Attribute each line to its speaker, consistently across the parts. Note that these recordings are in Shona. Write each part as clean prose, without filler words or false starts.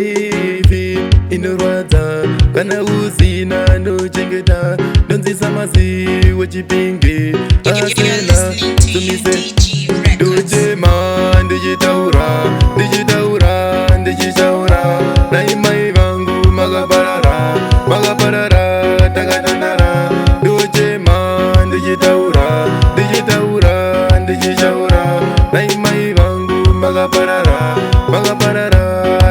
Speaker 1: Laifi inorwadza kana usina ndochengeta ndonzisa masi wechipinge asela sumise ndochema ndichitaura naimai vangu makaparara takatandara ndochema ndichitaura naimai vangu makaparara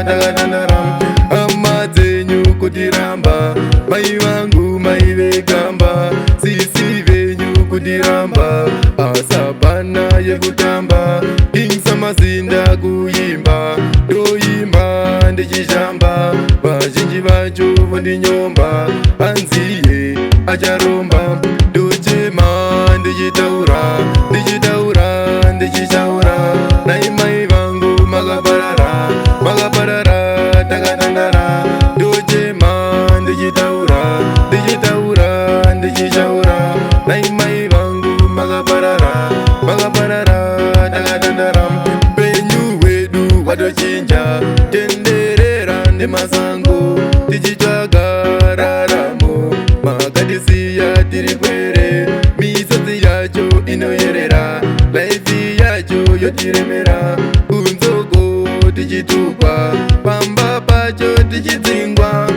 Speaker 1: takatandara hama dzenyu kutiramba mai vangu maivegamba sisi venyu kutiramba asapana yekutamba ingisamazinda kuimba ndoimba ndichishamba vazhinji vacho vondinyomba anziye acharomba ndochema ndichitaura naimai vangu makaparara takatandara ndochema ndichitaura naimai vangu makaparara takatandara penyu wedu watochinja tenderera nemasango tichitsvaga raramo makatisiya tiri kwere misodzi yacho inoyerera laifi yacho yotiremera kunzoko tichitukwa pamba pacho tichitsingwa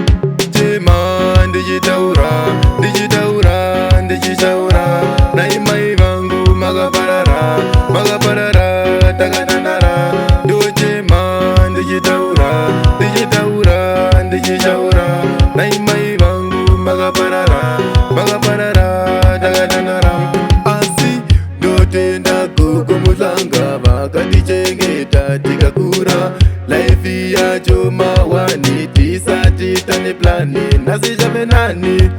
Speaker 1: chema ndichitaura naimai vangu makaparara takatandara ndochema ndichitaura naimai vangu makaparara takatandara asi ndotenda gogo muhlanga vakatichengeta tikakura laifi yacho mawani tisati tane plani nhasi chamenani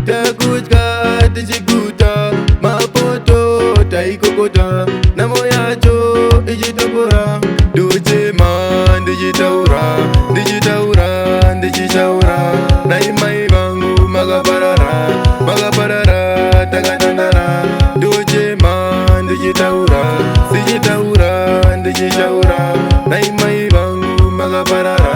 Speaker 1: takutya tichiguta mapoto taikokota namo yacho ichitokora ndochema ndichitaura naimai vangu makaparara takatandara ndochema ndichitaura naimai vangu makaparara